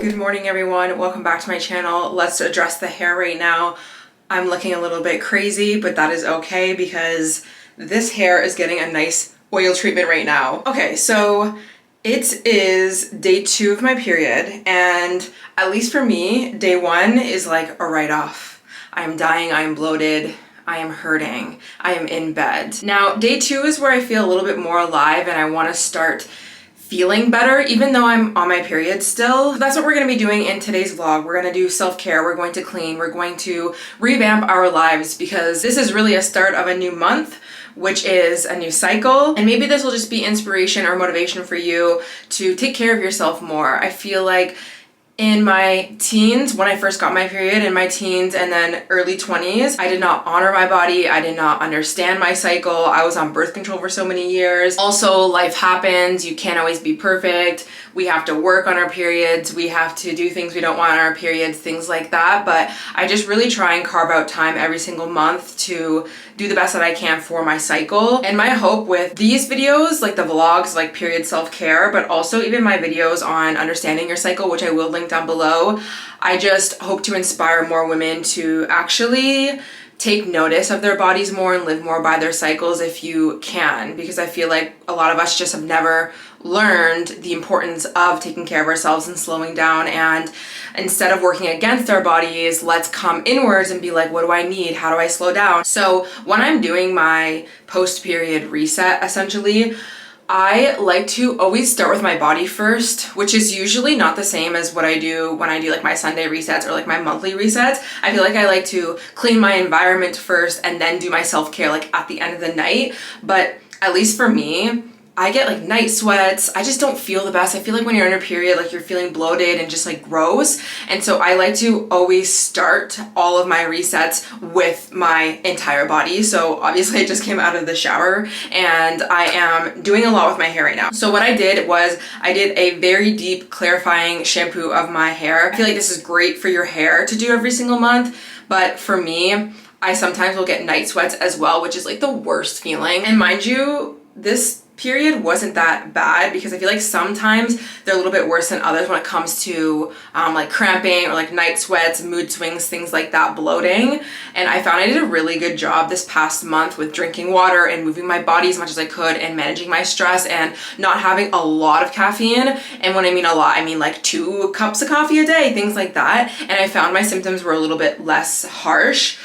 Good morning everyone, welcome back to my channel. Let's address the hair right now. I'm looking a little bit crazy, but that is okay because this hair is getting a nice oil treatment right now. Okay, so it is day 2 of my period, and at least for me, day 1 is like a write-off. I am dying, I am bloated, I am hurting, I am in bed. Now, day 2 is where I feel a little bit more alive and I want to start feeling better, even though I'm on my period still. That's what we're gonna be doing in today's vlog. We're gonna do self-care, we're going to clean, we're going to revamp our lives because this is really a start of a new month, which is a new cycle. And maybe this will just be inspiration or motivation for you to take care of yourself more. I feel like in my teens, when I first got my period, in my teens and then early 20s, I did not honor my body. I did not understand my cycle. I was on birth control for so many years. Also, life happens. You can't always be perfect. We have to work on our periods. We have to do things we don't want on our periods, things like that. But I just really try and carve out time every single month to do the best that I can for my cycle. And my hope with these videos, like the vlogs, like period self-care, but also even my videos on understanding your cycle, which I will link down below, I just hope to inspire more women to actually take notice of their bodies more and live more by their cycles if you can, because I feel like a lot of us just have never learned the importance of taking care of ourselves and slowing down, and instead of working against our bodies, let's come inwards and be like, what do I need? How do I slow down? So when I'm doing my post-period reset, essentially, I like to always start with my body first, which is usually not the same as what I do when I do like my Sunday resets or like my monthly resets. I feel like I like to clean my environment first and then do my self-care like at the end of the night. But at least for me, I get like night sweats. I just don't feel the best. I feel like when you're in a period, like you're feeling bloated and just like gross. And so I like to always start all of my resets with my entire body. So obviously I just came out of the shower and I am doing a lot with my hair right now. So what I did was I did a very deep clarifying shampoo of my hair. I feel like this is great for your hair to do every single month. But for me, I sometimes will get night sweats as well, which is like the worst feeling. And mind you, this period wasn't that bad because I feel like sometimes they're a little bit worse than others when it comes to like cramping or like night sweats, mood swings, things like that, bloating. And I found I did a really good job this past month with drinking water and moving my body as much as I could and managing my stress and not having a lot of caffeine. And when I mean a lot, I mean like 2 cups of coffee a day, things like that. And I found my symptoms were a little bit less harsh.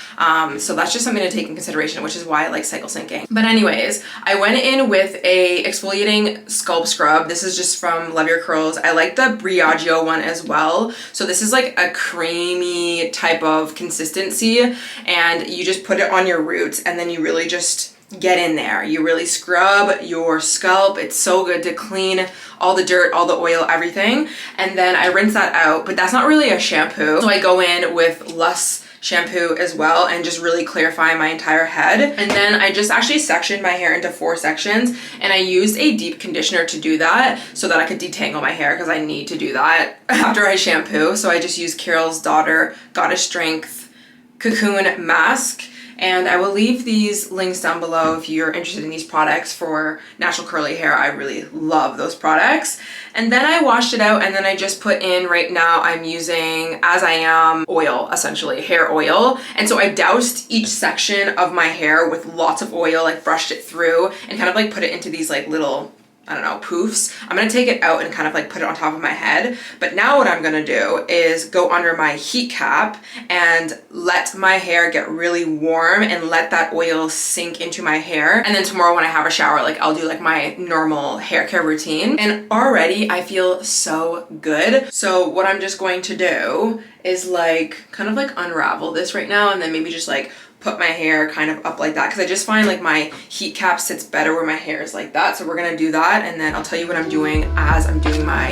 So that's just something to take in consideration, which is why I like cycle syncing. But anyways, I went in with a exfoliating scalp scrub. This is just from Love Your Curls. I like the Briogeo one as well. So this is like a creamy type of consistency, and you just put it on your roots and then you really just get in there. You really scrub your scalp. It's so good to clean all the dirt, all the oil, everything. And then I rinse that out, but that's not really a shampoo. So I go in with less shampoo as well and just really clarify my entire head. And then I just actually sectioned my hair into 4 sections, and I used a deep conditioner to do that so that I could detangle my hair because I need to do that after I shampoo. So I just used Carol's Daughter Goddess Strength Cocoon Mask. And I will leave these links down below if you're interested in these products for natural curly hair. I really love those products. And then I washed it out, and then I just put in, right now I'm using As I Am oil, essentially hair oil. And so I doused each section of my hair with lots of oil, like brushed it through and kind of like put it into these like little, I don't know, poofs. I'm gonna take it out and kind of like put it on top of my head. But now what I'm gonna do is go under my heat cap and let my hair get really warm and let that oil sink into my hair. And then tomorrow when I have a shower, like I'll do like my normal hair care routine. And already I feel so good. So what I'm just going to do is like kind of like unravel this right now, and then maybe just like put my hair kind of up like that, because I just find like my heat cap sits better where my hair is like that. So we're gonna do that, and then I'll tell you what I'm doing as I'm doing my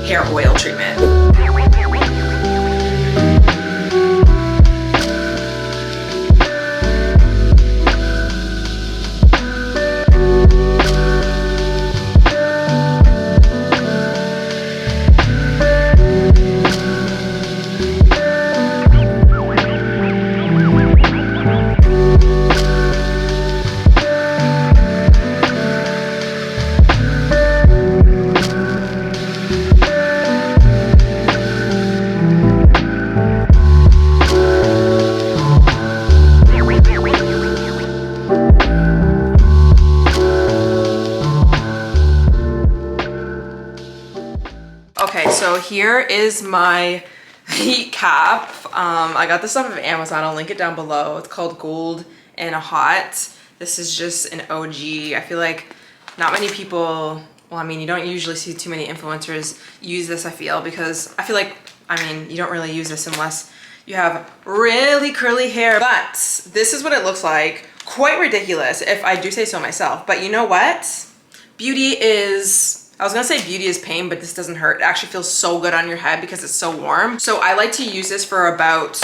hair oil treatment. here is my heat cap. I got this off of Amazon. I'll link it down below. It's called Gold and Hot. This is just an OG. I feel like not many people, well, I mean, you don't usually see too many influencers use this, I feel, because I feel like, I mean, you don't really use this unless you have really curly hair. But this is what it looks like. Quite ridiculous, if I do say so myself. But you know what? Beauty is, I was gonna say beauty is pain, but this doesn't hurt. It actually feels so good on your head because it's so warm. So I like to use this for about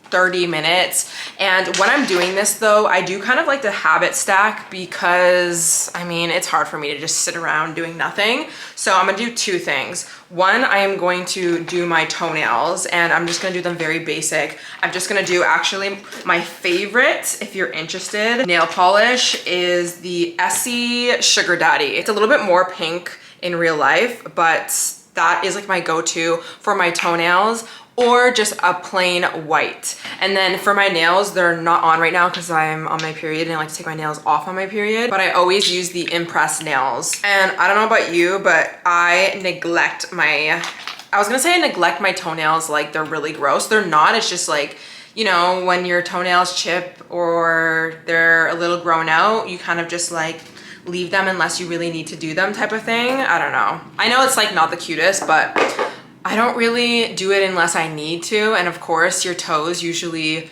30 minutes. And when I'm doing this though, I do kind of like to habit stack because, I mean, it's hard for me to just sit around doing nothing. So I'm gonna do two things. One, I am going to do my toenails and I'm just gonna do them very basic. I'm just gonna do actually my favorite, if you're interested, nail polish is the Essie Sugar Daddy. It's a little bit more pink in real life, but that is like my go-to for my toenails, or just a plain white. And then for my nails, they're not on right now because I'm on my period and I like to take my nails off on my period, but I always use the Impress nails. And I don't know about you, but I neglect my, I was gonna say I neglect my toenails like they're really gross. They're not, it's just like, you know, when your toenails chip or they're a little grown out, you kind of just like leave them unless you really need to do them type of thing. I don't know. I know it's like not the cutest, but I don't really do it unless I need to. And of course, your toes usually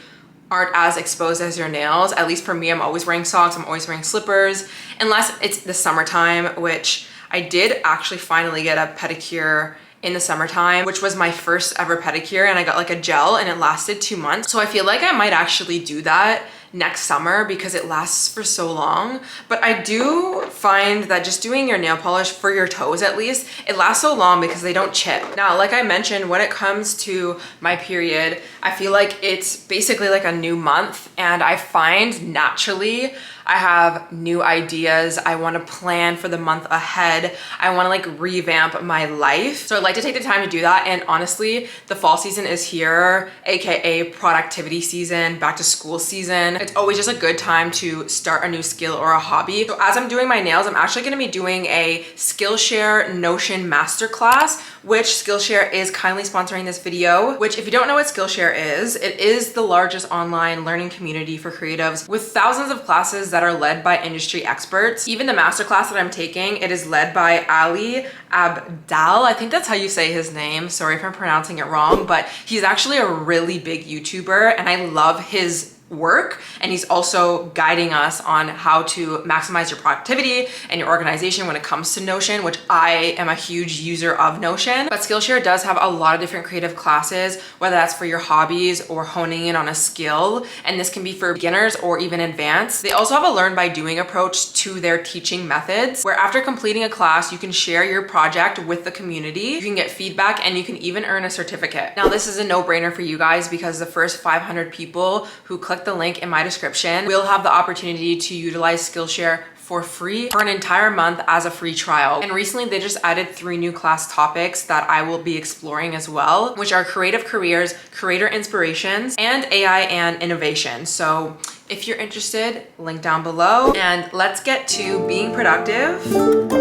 aren't as exposed as your nails. At least for me, I'm always wearing socks, I'm always wearing slippers, unless it's the summertime, which I did actually finally get a pedicure in the summertime, which was my first ever pedicure, and I got like a gel and it lasted 2 months. So I feel like I might actually do that next summer because it lasts for so long. But I do find that just doing your nail polish for your toes, at least, it lasts so long because they don't chip. Now, like I mentioned, when it comes to my period, I feel like it's basically like a new month, and I find naturally I have new ideas. I want to plan for the month ahead. I want to like revamp my life. So I'd like to take the time to do that. And honestly, the fall season is here, AKA productivity season, back to school season. It's always just a good time to start a new skill or a hobby. So as I'm doing my nails, I'm actually going to be doing a Skillshare Notion masterclass, which Skillshare is kindly sponsoring this video, which if you don't know what Skillshare is, it is the largest online learning community for creatives with thousands of classes that are led by industry experts. Even the masterclass that I'm taking, it is led by Ali Abdal. I think that's how you say his name. Sorry if I'm pronouncing it wrong, but he's actually a really big YouTuber and I love his work, and he's also guiding us on how to maximize your productivity and your organization when it comes to Notion, which I am a huge user of Notion. But Skillshare does have a lot of different creative classes, whether that's for your hobbies or honing in on a skill, and this can be for beginners or even advanced. They also have a learn by doing approach to their teaching methods, where after completing a class, you can share your project with the community, you can get feedback, and you can even earn a certificate. Now, this is a no-brainer for you guys because the first 500 people who click the link in my description will have the opportunity to utilize Skillshare for free for an entire month as a free trial. And recently they just added 3 new class topics that I will be exploring as well, which are creative careers, creator inspirations, and AI and innovation. So if you're interested, link down below, and let's get to being productive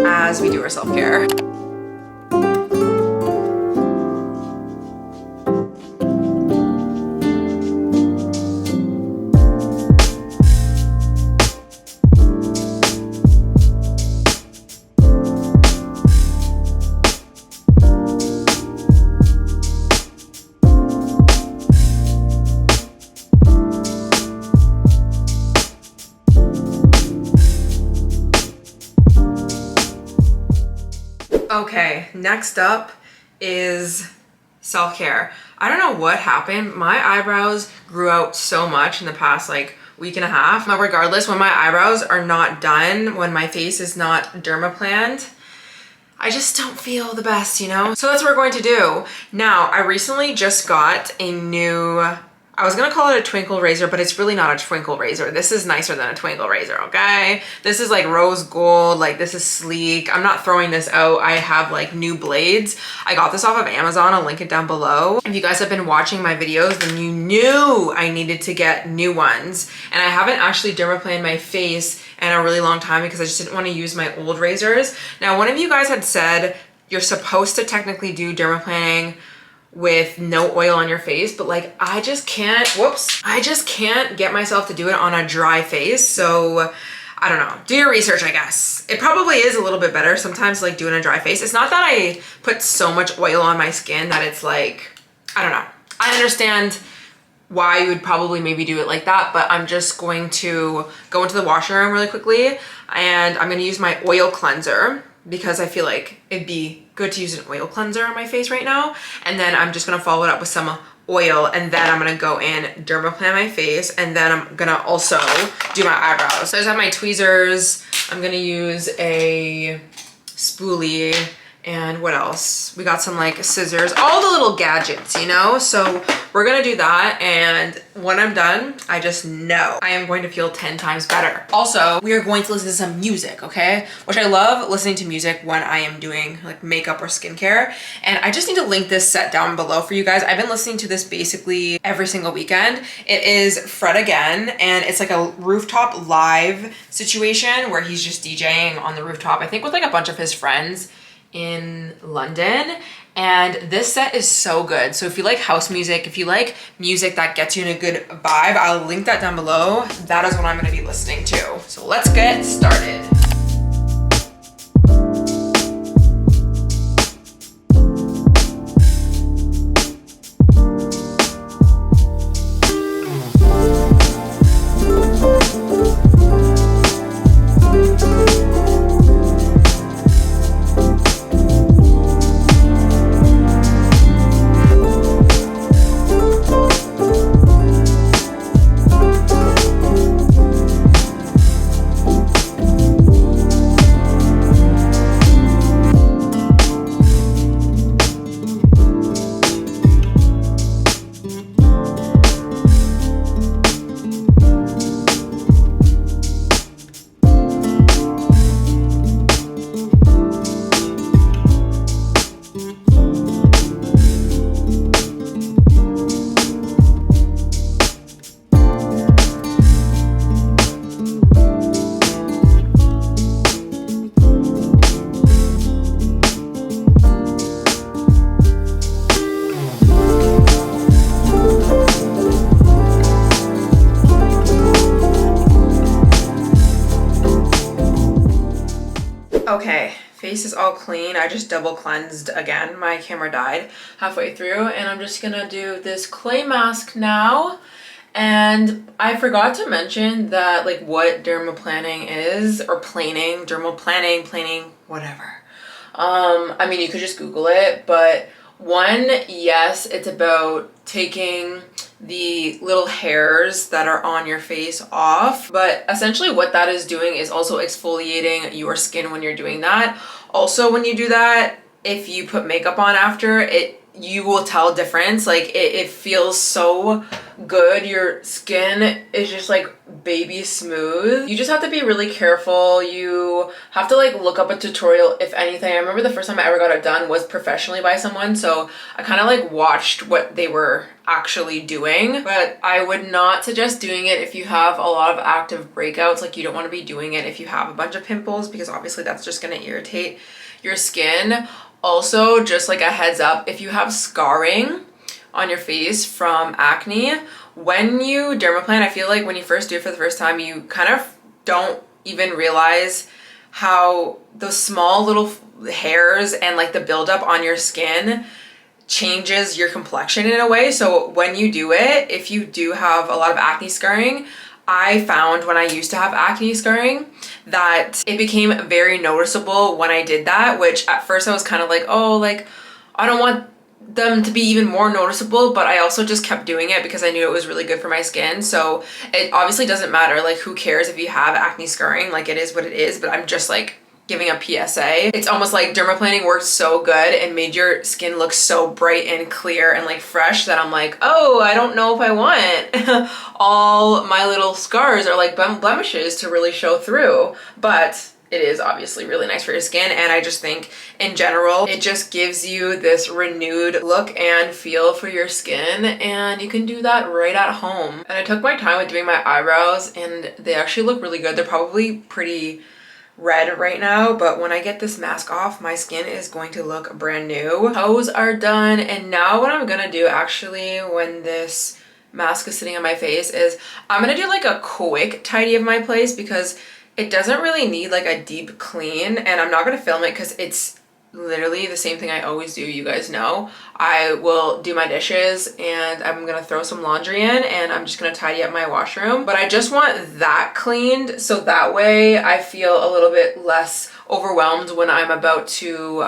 as we do our self-care. Okay, next up is self-care. I don't know what happened. My eyebrows grew out so much in the past like week and a half. But regardless, when my eyebrows are not done, when my face is not dermaplaned, I just don't feel the best, you know? So that's what we're going to do. Now, I recently just got a new, I was gonna call it a twinkle razor, but it's really not a twinkle razor. This is nicer than a twinkle razor, okay? This is like rose gold, like this is sleek. I'm not throwing this out. I have like new blades. I got this off of Amazon. I'll link it down below. If you guys have been watching my videos, then you knew I needed to get new ones. And I haven't actually dermaplaned my face in a really long time because I just didn't want to use my old razors. Now, one of you guys had said you're supposed to technically do dermaplaning with no oil on your face, but like I just can't, I just can't get myself to do it on a dry face. So I don't know, do your research, I guess. It probably is a little bit better sometimes like doing a dry face. It's not that I put so much oil on my skin that it's like, I don't know. I understand why you would probably maybe do it like that, but I'm just going to go into the washroom really quickly and I'm gonna use my oil cleanser because I feel like it'd be good to use an oil cleanser on my face right now. And then I'm just gonna follow it up with some oil and then I'm gonna go in, dermaplan my face, and then I'm gonna also do my eyebrows. So I just have my tweezers. I'm gonna use a spoolie and what else? We got some like scissors, all the little gadgets, you know? So we're gonna do that, and when I'm done, I just know I am going to feel 10 times better. Also, we are going to listen to some music, okay? Which I love listening to music when I am doing like makeup or skincare. And I just need to link this set down below for you guys. I've been listening to this basically every single weekend. It is Fred Again, and it's like a rooftop live situation where he's just DJing on the rooftop, I think with like a bunch of his friends in London. And this set is so good. So if you like house music, if you like music that gets you in a good vibe, I'll link that down below. That is what I'm gonna be listening to. So let's get started. Okay, face is all clean. I just double cleansed again. My camera died halfway through, and I'm just gonna do this clay mask now. And I forgot to mention that like what dermaplaning is, or planing, planing, whatever. I mean, you could just Google it, but one, yes, it's about taking the little hairs that are on your face off, but essentially what that is doing is also exfoliating your skin when you're doing that. Also, when you do that, if you put makeup on after it, you will tell a difference. Like it feels so good. Your skin is just like baby smooth. You just have to be really careful. You have to like look up a tutorial, if anything. I remember the first time I ever got it done was professionally by someone, so I kind of like watched what they were actually doing. But I would not suggest doing it if you have a lot of active breakouts. Like you don't want to be doing it if you have a bunch of pimples, because obviously that's just going to irritate your skin. Also, just like a heads up, if you have scarring on your face from acne, when you dermaplan, I feel like when you first do it for the first time, you kind of don't even realize how those small little hairs and like the buildup on your skin changes your complexion in a way. So when you do it, if you do have a lot of acne scarring, I found when I used to have acne scarring that it became very noticeable when I did that, which at first I was kind of like, oh, like I don't want them to be even more noticeable, but I also just kept doing it because I knew it was really good for my skin. So it obviously doesn't matter, like who cares if you have acne scarring, like it is what it is, but I'm just like giving a PSA. It's almost like dermaplaning worked so good and made your skin look so bright and clear and like fresh that I'm like, oh, I don't know if I want all my little scars or like blemishes to really show through. But it is obviously really nice for your skin, and I just think in general it just gives you this renewed look and feel for your skin, and you can do that right at home. And I took my time with doing my eyebrows and they actually look really good. They're probably pretty red right now, but when I get this mask off, my skin is going to look brand new. Toes are done, and now what I'm gonna do actually when this mask is sitting on my face is I'm gonna do like a quick tidy of my place because it doesn't really need like a deep clean, and I'm not gonna film it because it's literally the same thing I always do, you guys know. I will do my dishes and I'm gonna throw some laundry in and I'm just gonna tidy up my washroom. But I just want that cleaned so that way I feel a little bit less overwhelmed when I'm about to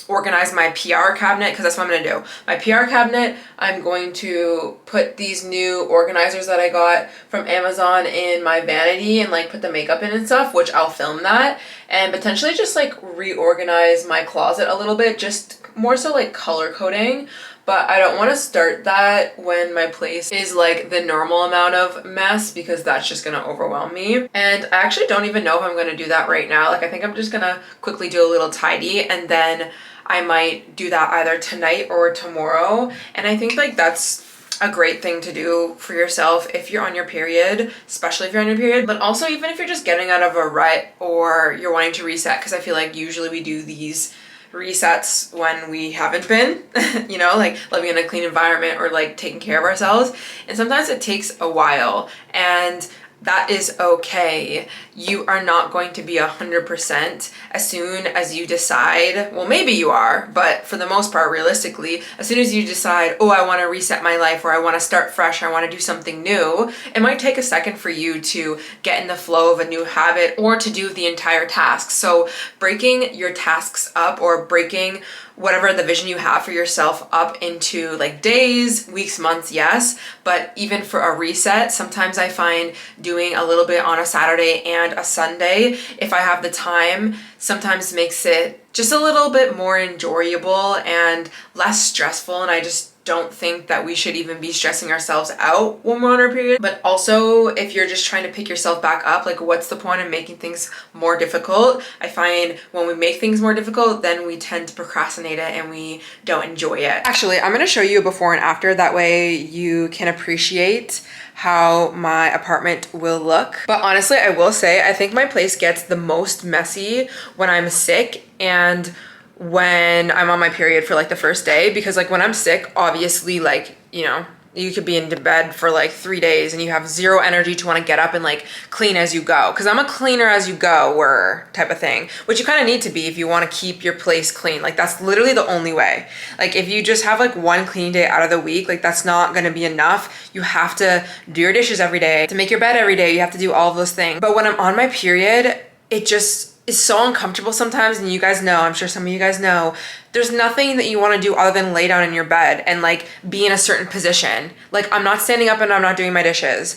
organize my PR cabinet, because that's what I'm gonna do. My PR cabinet, I'm going to put these new organizers that I got from Amazon in my vanity and like put the makeup in and stuff, which I'll film that, and potentially just like reorganize my closet a little bit, just more so like color coding. But I don't want to start that when my place is like the normal amount of mess, because that's just going to overwhelm me. And I actually don't even know if I'm going to do that right now. Like I think I'm just going to quickly do a little tidy, and then I might do that either tonight or tomorrow. And I think like that's a great thing to do for yourself if you're on your period, especially if you're on your period, but also even if you're just getting out of a rut or you're wanting to reset, because I feel like usually we do these resets when we haven't been, you know, like living in a clean environment or like taking care of ourselves. And sometimes it takes a while, and that is okay. You are not going to be 100% as soon as you decide, well, maybe you are, but for the most part, realistically, as soon as you decide, oh, I want to reset my life, or I want to start fresh, I want to do something new, it might take a second for you to get in the flow of a new habit or to do the entire task. So breaking your tasks up, or breaking whatever the vision you have for yourself up into like days, weeks, months, yes, but even for a reset, sometimes I find doing a little bit on a Saturday and a Sunday, if I have the time, sometimes makes it just a little bit more enjoyable and less stressful. And I just don't think that we should even be stressing ourselves out when we're on our period. But also, if you're just trying to pick yourself back up, like what's the point of making things more difficult? I find when we make things more difficult, then we tend to procrastinate it and we don't enjoy it. Actually, I'm gonna show you a before and after, that way you can appreciate how my apartment will look. But honestly, I will say, I think my place gets the most messy when I'm sick and when I'm on my period for like the first day, because like when I'm sick, obviously, like, you know, you could be into bed for like 3 days and you have zero energy to want to get up and like clean as you go. Because I'm a cleaner as you go type of thing, which you kind of need to be if you want to keep your place clean. Like that's literally the only way. Like if you just have like one clean day out of the week, like that's not going to be enough. You have to do your dishes every day, to make your bed every day. You have to do all of those things. But when I'm on my period, it just is so uncomfortable sometimes, and you guys know, I'm sure some of you guys know, there's nothing that you want to do other than lay down in your bed and like be in a certain position. Like I'm not standing up and I'm not doing my dishes.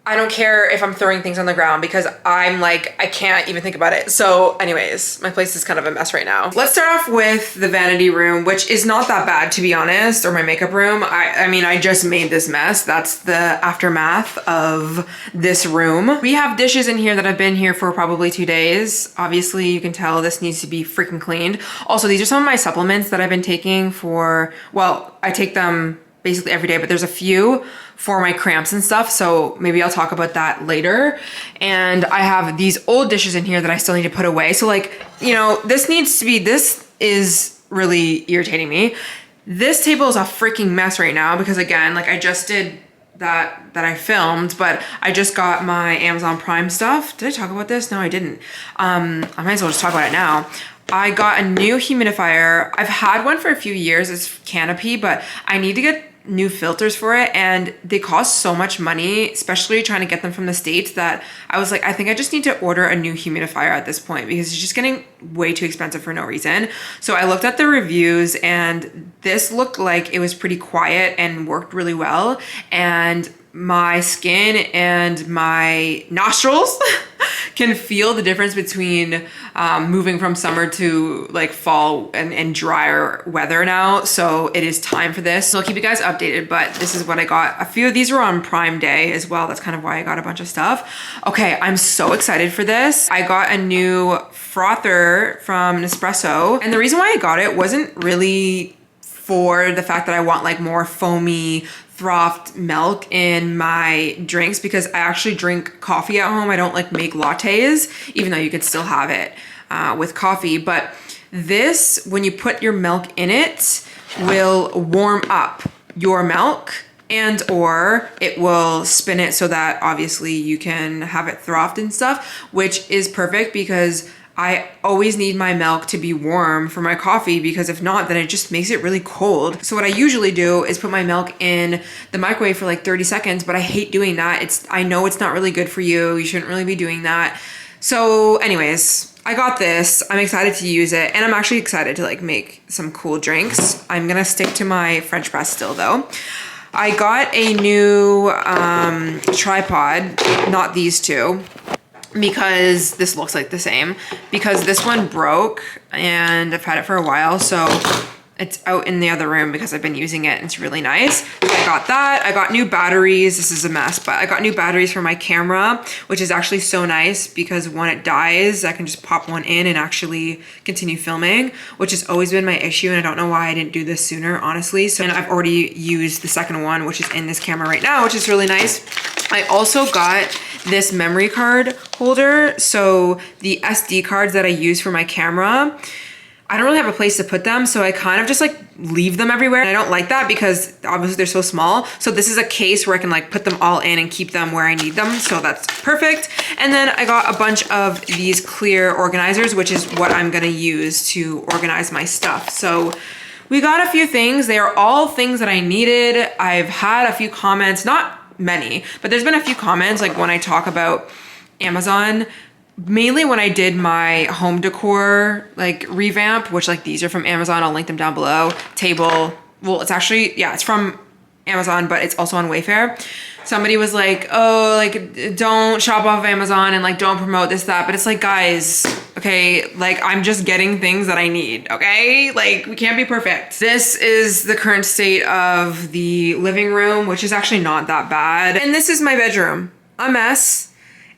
I don't care if I'm throwing things on the ground because I'm like, I can't even think about it. So anyways, my place is kind of a mess right now. Let's start off with the vanity room, which is not that bad to be honest, or my makeup room. I mean, I just made this mess. That's the aftermath of this room. We have dishes in here that have been here for probably 2 days. Obviously you can tell this needs to be freaking cleaned. Also, these are some of my supplements that I've been taking for, well, I take them basically every day, but there's a few for my cramps and stuff, so maybe I'll talk about that later. And I have these old dishes in here that I still need to put away. So like, you know, this is really irritating me. This table is a freaking mess right now because again, like I just did that I filmed, but I just got my Amazon Prime stuff. Did I talk about this? No, I didn't. I might as well just talk about it now. I got a new humidifier. I've had one for a few years, it's Canopy, but I need to get new filters for it, and they cost so much money, especially trying to get them from the States, that I was like, I think I just need to order a new humidifier at this point because it's just getting way too expensive for no reason. So I looked at the reviews and this looked like it was pretty quiet and worked really well, and my skin and my nostrils can feel the difference between moving from summer to like fall and drier weather now. So it is time for this. So I'll keep you guys updated, but this is what I got. A few of these were on Prime Day as well. That's kind of why I got a bunch of stuff. Okay, I'm so excited for this. I got a new frother from Nespresso, and the reason why I got it wasn't really for the fact that I want like more foamy, frothed milk in my drinks, because I actually drink coffee at home. I don't like make lattes, even though you could still have it with coffee. But this, when you put your milk in it, will warm up your milk, and or it will spin it so that obviously you can have it frothed and stuff, which is perfect because I always need my milk to be warm for my coffee, because if not, then it just makes it really cold. So what I usually do is put my milk in the microwave for like 30 seconds, but I hate doing that. I know it's not really good for you. You shouldn't really be doing that. So anyways, I got this. I'm excited to use it, and I'm actually excited to like make some cool drinks. I'm gonna stick to my French press still though. I got a new tripod, not these two, because this looks like the same, because this one broke and I've had it for a while, so it's out in the other room because I've been using it and it's really nice. So I got that. I got new batteries. This is a mess, but I got new batteries for my camera, which is actually so nice because when it dies, I can just pop one in and actually continue filming, which has always been my issue, and I don't know why I didn't do this sooner, honestly. So, and I've already used the second one, which is in this camera right now, which is really nice. I also got this memory card holder. So the SD cards that I use for my camera, I don't really have a place to put them, so I kind of just like leave them everywhere. And I don't like that because obviously they're so small. So this is a case where I can like put them all in and keep them where I need them. So that's perfect. And then I got a bunch of these clear organizers, which is what I'm gonna use to organize my stuff. So we got a few things. They are all things that I needed. I've had a few comments, not many, but there's been a few comments like when I talk about Amazon, mainly when I did my home decor like revamp, which like these are from Amazon. I'll link them down below. Table, well, it's actually, yeah, it's from Amazon, but it's also on Wayfair. Somebody was like, oh, like don't shop off of Amazon and like don't promote this, that. But it's like, guys, okay, like I'm just getting things that I need, okay? Like we can't be perfect. This is the current state of the living room, which is actually not that bad. And this is my bedroom. A mess,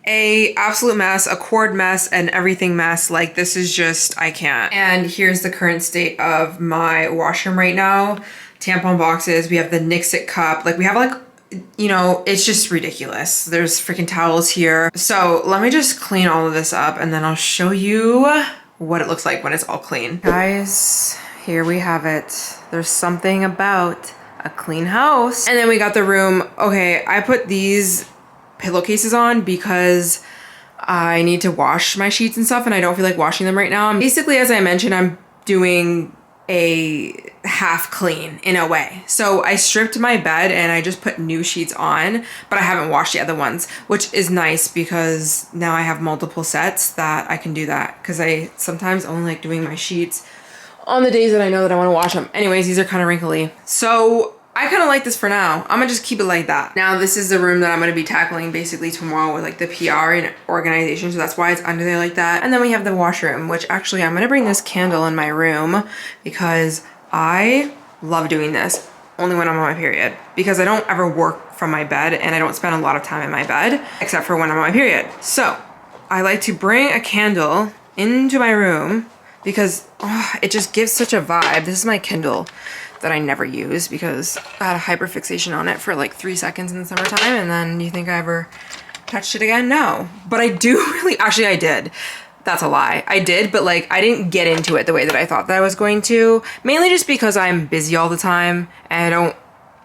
a absolute mess, a cord mess, and everything mess. Like this is just, I can't. And here's the current state of my washroom right now. Tampon boxes, we have the Nixit cup, like we have like, you know, it's just ridiculous. There's freaking towels here. So let me just clean all of this up and then I'll show you what it looks like when it's all clean. Guys, here we have it. There's something about a clean house. And then we got the room. Okay, I put these pillowcases on because I need to wash my sheets and stuff and I don't feel like washing them right now. Basically, as I mentioned, I'm doing a half clean in a way. So I stripped my bed and I just put new sheets on, but I haven't washed the other ones, which is nice because now I have multiple sets that I can do that, because I sometimes only like doing my sheets on the days that I know that I want to wash them. Anyways, these are kind of wrinkly. So I kind of like this for now. I'm gonna just keep it like that. Now this is the room that I'm gonna be tackling basically tomorrow with like the PR and organization. So that's why it's under there like that. And then we have the washroom, which actually I'm gonna bring this candle in my room because I love doing this only when I'm on my period, because I don't ever work from my bed and I don't spend a lot of time in my bed except for when I'm on my period. So I like to bring a candle into my room because it just gives such a vibe. This is my Kindle that I never use because I had a hyperfixation on it for like 3 seconds in the summertime, and then you think I ever touched it again? No. But I do really, actually I did. That's a lie. I did, but like I didn't get into it the way that I thought that I was going to, mainly just because I'm busy all the time and I don't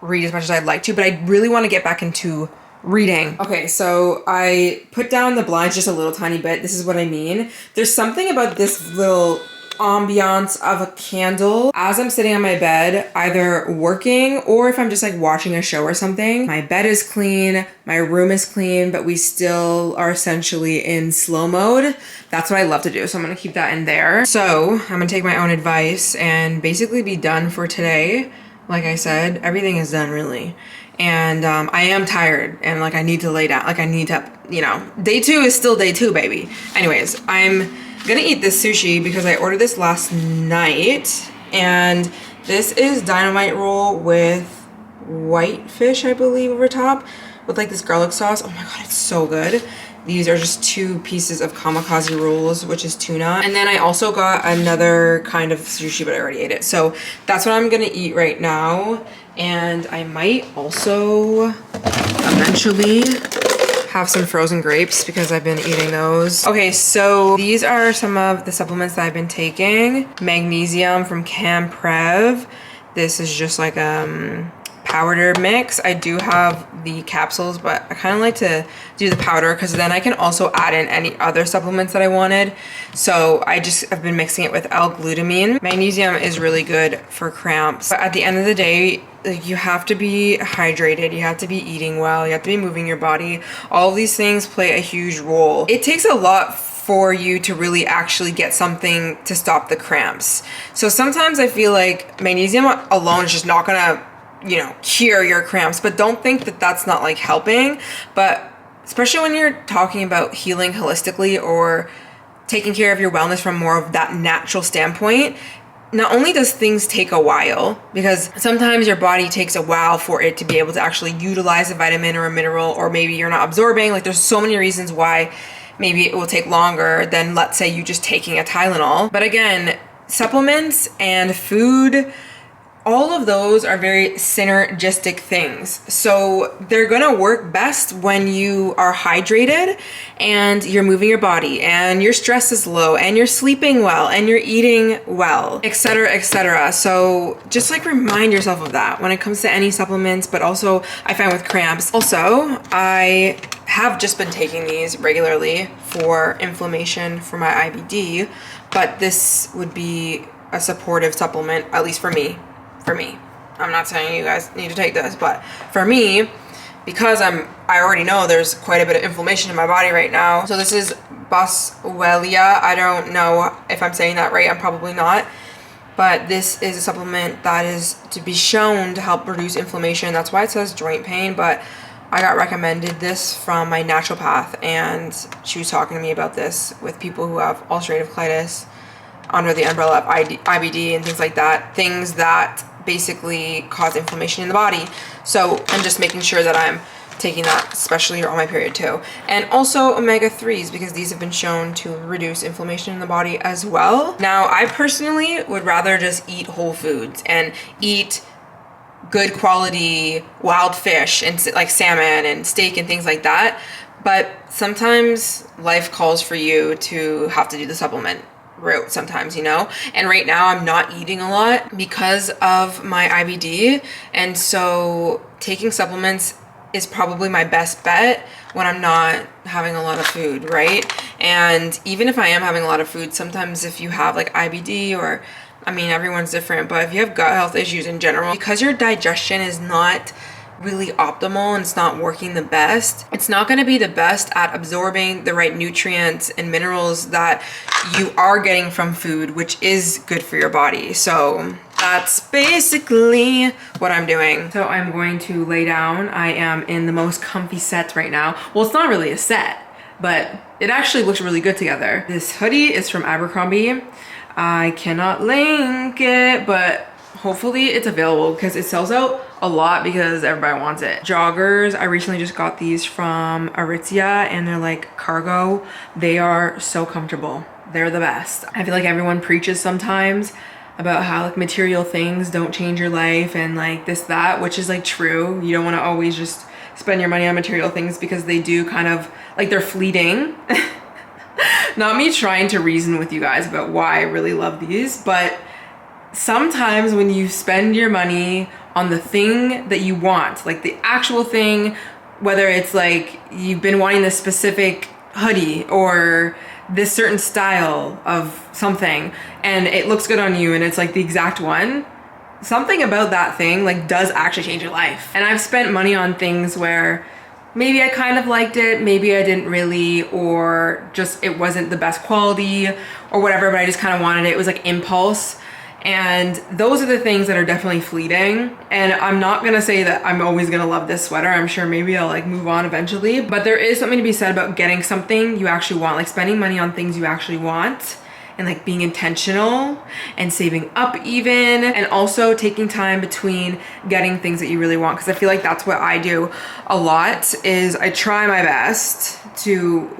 read as much as I'd like to, but I really want to get back into reading. Okay, so I put down the blinds just a little tiny bit. This is what I mean. There's something about this little ambiance of a candle as I'm sitting on my bed, either working or if I'm just like watching a show or something. My bed is clean, my room is clean, but we still are essentially in slow mode. That's what I love to do, so I'm gonna keep that in there. So I'm gonna take my own advice and basically be done for today. Like I said, everything is done really. And I am tired and like I need to lay down, like I need to, you know, day 2 is still day 2, baby. Anyways, I'm gonna eat this sushi because I ordered this last night, and this is dynamite roll with white fish, I believe, over top with like this garlic sauce. Oh my god, it's so good. These are just 2 pieces of kamikaze rolls, which is tuna. And then I also got another kind of sushi, but I already ate it. So that's what I'm gonna eat right now. And I might also eventually have some frozen grapes because I've been eating those. Okay, so these are some of the supplements that I've been taking. Magnesium from Camprev. This is just like powder mix. I do have the capsules, but I kind of like to do the powder because then I can also add in any other supplements that I wanted. So I just have been mixing it with L-glutamine. Magnesium is really good for cramps. But at the end of the day, like, you have to be hydrated, you have to be eating well, you have to be moving your body. All of these things play a huge role. It takes a lot for you to really actually get something to stop the cramps. So sometimes I feel like magnesium alone is just not gonna, you know, cure your cramps, but don't think that that's not like helping. But especially when you're talking about healing holistically or taking care of your wellness from more of that natural standpoint, not only does things take a while, because sometimes your body takes a while for it to be able to actually utilize a vitamin or a mineral, or maybe you're not absorbing, like there's so many reasons why maybe it will take longer than, let's say, you just taking a Tylenol. But again, supplements and food, all of those are very synergistic things. So they're gonna work best when you are hydrated and you're moving your body and your stress is low and you're sleeping well and you're eating well, etc., etc. So just like remind yourself of that when it comes to any supplements, but also I find with cramps. Also, I have just been taking these regularly for inflammation for my IBD, but this would be a supportive supplement, at least for me. I'm not saying you guys need to take this, but for me, because I already know there's quite a bit of inflammation in my body right now. So this is Boswellia. I don't know if I'm saying that right. I'm probably not. But this is a supplement that is to be shown to help reduce inflammation. That's why it says joint pain, but I got recommended this from my naturopath, and she was talking to me about this with people who have ulcerative colitis under the umbrella of IBD and things like that. Things that basically cause inflammation in the body. So I'm just making sure that I'm taking that, especially on my period too. And also omega-3s, because these have been shown to reduce inflammation in the body as well. Now, I personally would rather just eat whole foods and eat good quality wild fish and like salmon and steak and things like that. But sometimes life calls for you to have to do the supplement route sometimes, you know? And right now I'm not eating a lot because of my IBD. And so taking supplements is probably my best bet when I'm not having a lot of food, right? And even if I am having a lot of food, sometimes if you have like IBD or, I mean, everyone's different, but if you have gut health issues in general, because your digestion is not really optimal and it's not working the best, it's not going to be the best at absorbing the right nutrients and minerals that you are getting from food, which is good for your body. So that's basically what I'm doing. So I'm going to lay down. I am in the most comfy set right now. Well, it's not really a set, but it actually looks really good together. This hoodie is from Abercrombie. I cannot link it, but hopefully it's available because it sells out a lot because everybody wants it. Joggers, I recently just got these from Aritzia and they're like cargo. They are so comfortable. They're the best. I feel like everyone preaches sometimes about how like material things don't change your life and like this, that, which is like true. You don't want to always just spend your money on material things because they do kind of like they're fleeting. Not me trying to reason with you guys about why I really love these, but sometimes when you spend your money on the thing that you want, like the actual thing, whether it's like you've been wanting this specific hoodie or this certain style of something and it looks good on you and it's like the exact one, something about that thing like does actually change your life. And I've spent money on things where maybe I kind of liked it, maybe I didn't really, or just it wasn't the best quality or whatever, but I just kind of wanted it. It was like impulse. And those are the things that are definitely fleeting. And I'm not gonna say that I'm always gonna love this sweater. I'm sure maybe I'll like move on eventually, but there is something to be said about getting something you actually want, like spending money on things you actually want and like being intentional and saving up even, and also taking time between getting things that you really want. Because I feel like that's what I do a lot, is I try my best to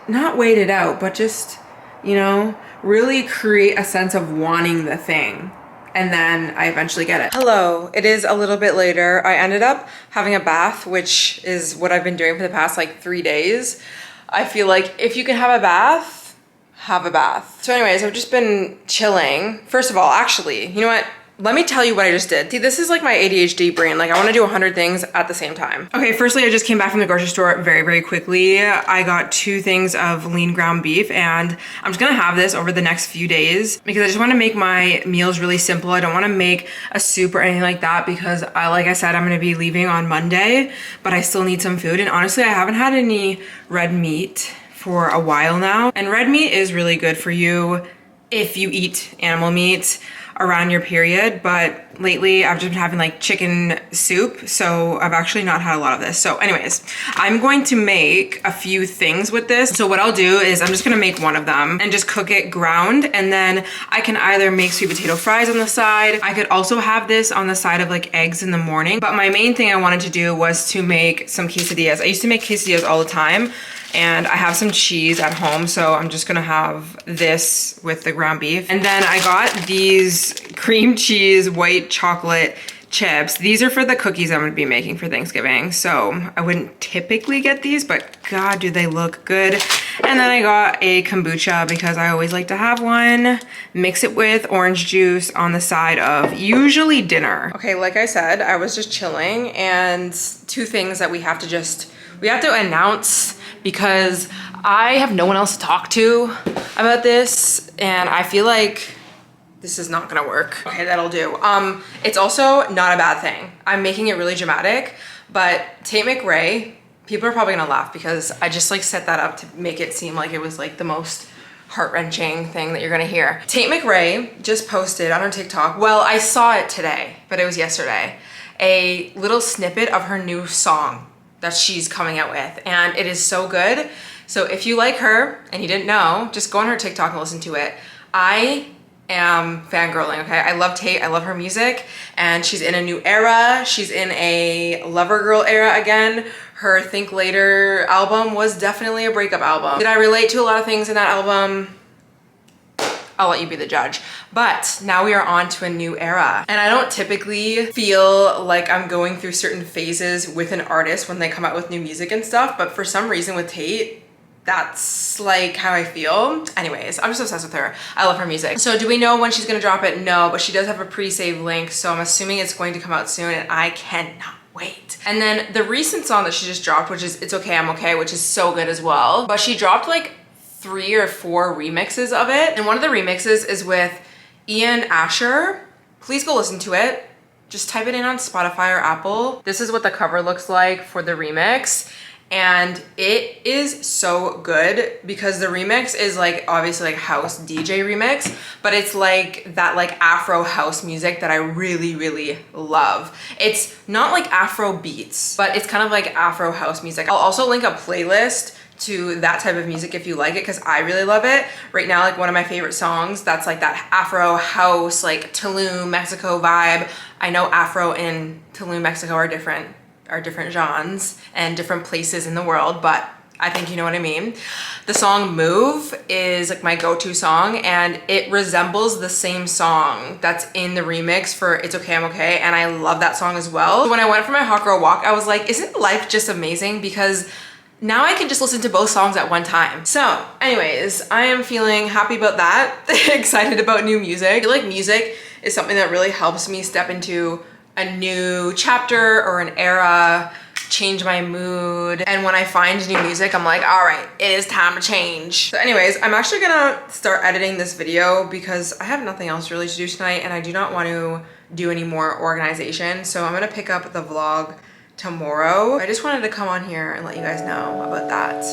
not wait it out, but just, you know, really create a sense of wanting the thing. And then I eventually get it. Hello, it is a little bit later. I ended up having a bath, which is what I've been doing for the past like 3 days. I feel like if you can have a bath, have a bath. So anyways, I've just been chilling. First of all, actually, you know what? Let me tell you what I just did. See, this is like my ADHD brain. Like I wanna do 100 things at the same time. Okay, firstly, I just came back from the grocery store very, very quickly. I got 2 things of lean ground beef, and I'm just gonna have this over the next few days because I just wanna make my meals really simple. I don't wanna make a soup or anything like that because like I said, I'm gonna be leaving on Monday, but I still need some food. And honestly, I haven't had any red meat for a while now. And red meat is really good for you if you eat animal meat around your period, but lately I've just been having like chicken soup, so I've actually not had a lot of this. So anyways, I'm going to make a few things with this. So what I'll do is I'm just gonna make one of them and just cook it ground, and then I can either make sweet potato fries on the side. I could also have this on the side of like eggs in the morning, but my main thing I wanted to do was to make some quesadillas. I used to make quesadillas all the time, and I have some cheese at home, so I'm just gonna have this with the ground beef. And then I got these cream cheese white chocolate chips. These are for the cookies I'm gonna be making for Thanksgiving. So I wouldn't typically get these, but God, do they look good. And then I got a kombucha because I always like to have one. Mix it with orange juice on the side of usually dinner. Okay, like I said, I was just chilling, and 2 things that we have to announce because I have no one else to talk to about this, and I feel like this is not gonna work. Okay, that'll do. It's also not a bad thing. I'm making it really dramatic, but Tate McRae, people are probably gonna laugh because I just like set that up to make it seem like it was like the most heart-wrenching thing that you're gonna hear. Tate McRae just posted on her TikTok, well, I saw it today, but it was yesterday, a little snippet of her new song that she's coming out with, and it is so good. So if you like her and you didn't know, just go on her TikTok and listen to it. I am fangirling, okay? I love Tate, I love her music, and she's in a new era. She's in a lover girl era again. Her Think Later album was definitely a breakup album. Did I relate to a lot of things in that album? I'll let you be the judge. But now we are on to a new era. And I don't typically feel like I'm going through certain phases with an artist when they come out with new music and stuff, but for some reason with Tate, that's like how I feel. Anyways, I'm just obsessed with her. I love her music. So do we know when she's gonna drop it? No, but she does have a pre-save link, so I'm assuming it's going to come out soon, and I cannot wait. And then the recent song that she just dropped, which is It's Okay, I'm Okay, which is so good as well. But she dropped like 3 or 4 remixes of it. And one of the remixes is with Ian Asher. Please go listen to it. Just type it in on Spotify or Apple. This is what the cover looks like for the remix. And it is so good because the remix is like obviously like house DJ remix, but it's like that like Afro house music that I really, really love. It's not like Afro beats, but it's kind of like Afro house music. I'll also link a playlist to that type of music if you like it, because I really love it. Right now, like one of my favorite songs that's like that Afro house, like Tulum, Mexico vibe. I know Afro and Tulum, Mexico are different genres and different places in the world, but I think you know what I mean. The song Move is like my go-to song, and it resembles the same song that's in the remix for It's Okay, I'm Okay, and I love that song as well. So when I went for my hot girl walk, I was like, isn't life just amazing? Because now I can just listen to both songs at one time. So anyways, I am feeling happy about that, excited about new music. I feel like music is something that really helps me step into a new chapter or an era, change my mood. And when I find new music, I'm like, all right, it is time to change. So anyways, I'm actually gonna start editing this video because I have nothing else really to do tonight, and I do not want to do any more organization. So I'm gonna pick up the vlog tomorrow. I just wanted to come on here and let you guys know about that.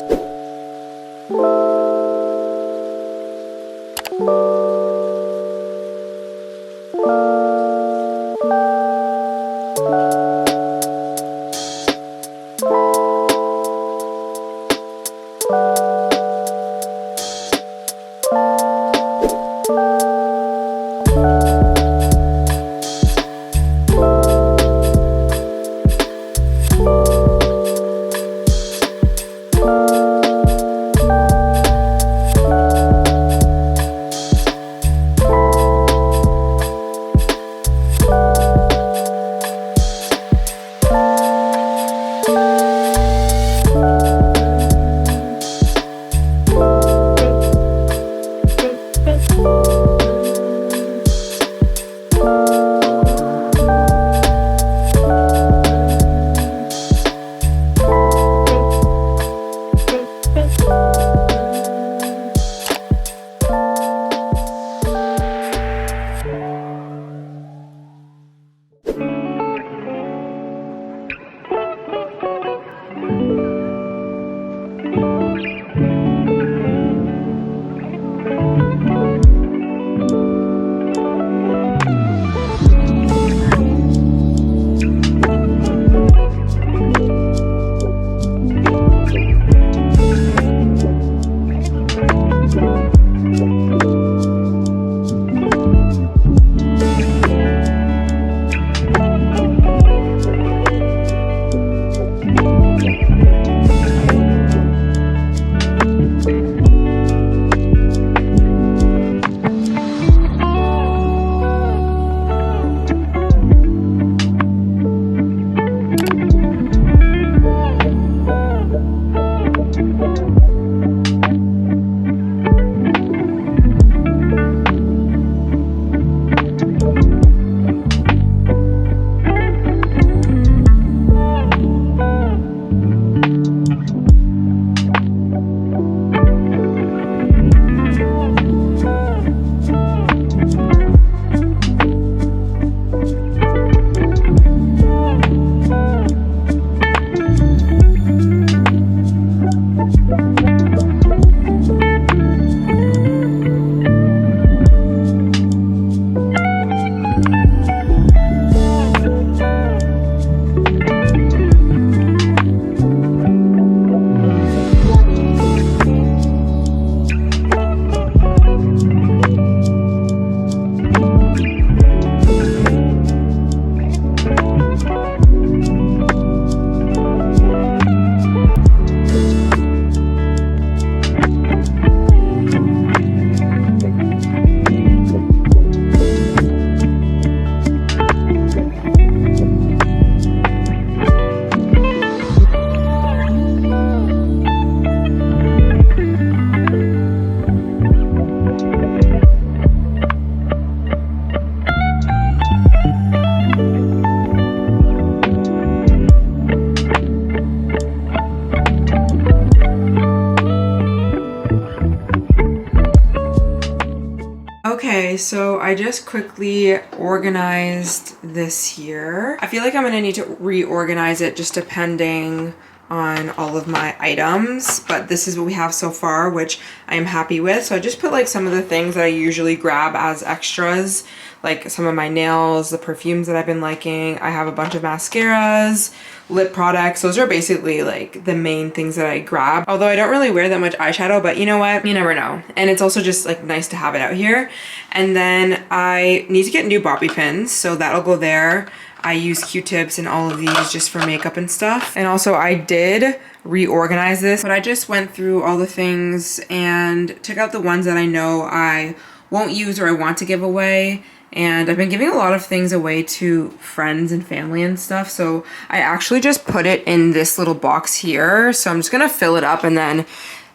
Okay, so I just quickly organized this here. I feel like I'm gonna need to reorganize it just depending on all of my items, but this is what we have so far, which I am happy with. So I just put like some of the things that I usually grab as extras, like some of my nails, the perfumes that I've been liking. I have a bunch of mascaras, lip products. Those are basically like the main things that I grab. Although I don't really wear that much eyeshadow, but you know what? You never know. And it's also just like nice to have it out here. And then I need to get new bobby pins, so that'll go there. I use Q-tips and all of these just for makeup and stuff. And also I did reorganize this, but I just went through all the things and took out the ones that I know I won't use or I want to give away. And I've been giving a lot of things away to friends and family and stuff. So I actually just put it in this little box here. So I'm just gonna fill it up and then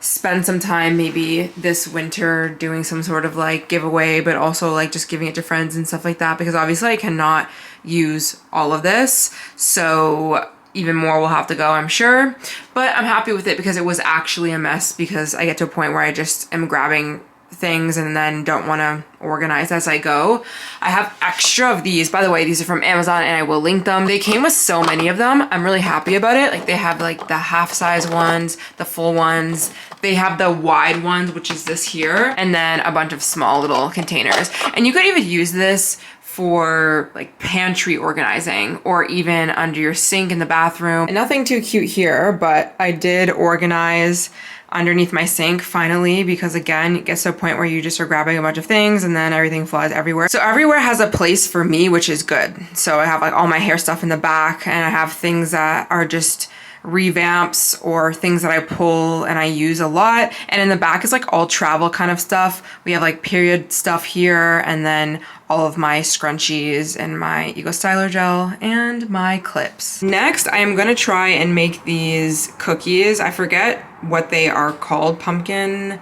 spend some time maybe this winter doing some sort of like giveaway, but also like just giving it to friends and stuff like that, because obviously I cannot use all of this. So even more will have to go, I'm sure. But I'm happy with it because it was actually a mess, because I get to a point where I just am grabbing things and then don't want to organize as I go. I have extra of these. By the way, these are from Amazon and I will link them. They came with so many of them. I'm really happy about it. Like they have like the half size ones, the full ones. They have the wide ones, which is this here, and then a bunch of small little containers. And you could even use this for like pantry organizing or even under your sink in the bathroom. And nothing too cute here, but I did organize underneath my sink finally, because again, it gets to a point where you just are grabbing a bunch of things and then everything flies everywhere. So everywhere has a place for me, which is good. So I have like all my hair stuff in the back, and I have things that are just revamps or things that I pull and I use a lot. And in the back is like all travel kind of stuff. We have like period stuff here, and then all of my scrunchies and my Ego Styler gel and my clips. Next, I am gonna try and make these cookies. I forget what they are called, pumpkin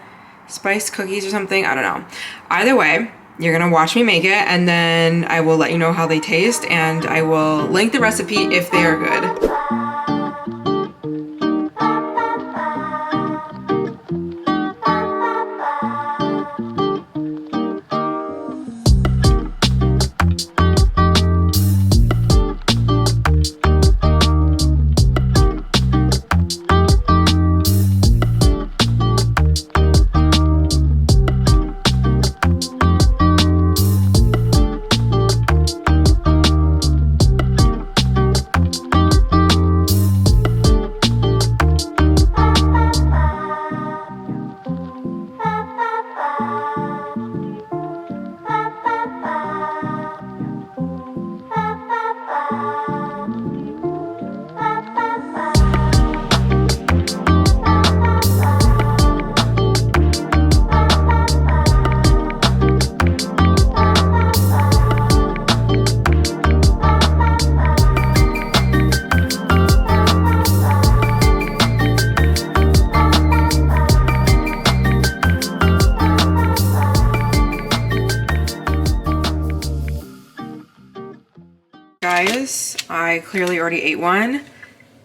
spice cookies or something, I don't know. Either way, you're gonna watch me make it, and then I will let you know how they taste, and I will link the recipe if they are good. Guys, I clearly already ate one.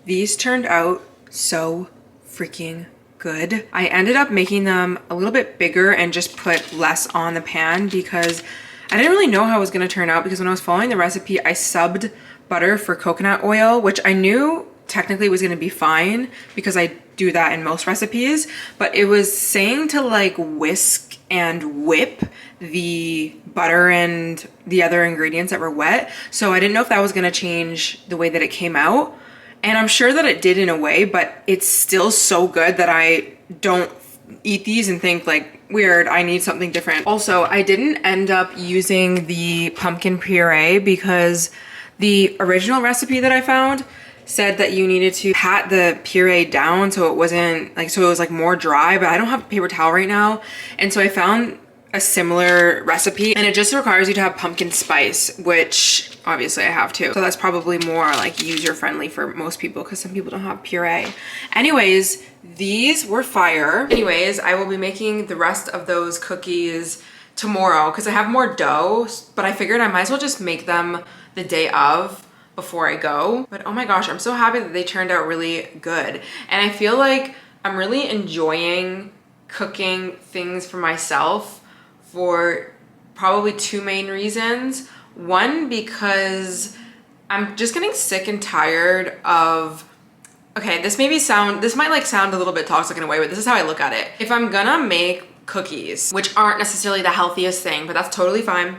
These turned out so freaking good. I ended up making them a little bit bigger and just put less on the pan because I didn't really know how it was gonna turn out, because when I was following the recipe, I subbed butter for coconut oil, which I knew technically was gonna be fine because I do that in most recipes, but it was saying to like whisk and whip the butter and the other ingredients that were wet. So I didn't know if that was gonna change the way that it came out. And I'm sure that it did in a way, but it's still so good that I don't eat these and think like, weird, I need something different. Also, I didn't end up using the pumpkin puree because the original recipe that I found said that you needed to pat the puree down so it wasn't like, so it was like more dry, but I don't have a paper towel right now. And so I found a similar recipe, and it just requires you to have pumpkin spice, which obviously I have too. So that's probably more like user friendly for most people because some people don't have puree. Anyways, these were fire. Anyways, I will be making the rest of those cookies tomorrow because I have more dough, but I figured I might as well just make them the day of before I go. But oh my gosh, I'm so happy that they turned out really good. And I feel like I'm really enjoying cooking things for myself for probably two main reasons. One, because I'm just getting sick and tired of, okay, this might like sound a little bit toxic in a way, but this is how I look at it. If I'm gonna make cookies, which aren't necessarily the healthiest thing, but that's totally fine.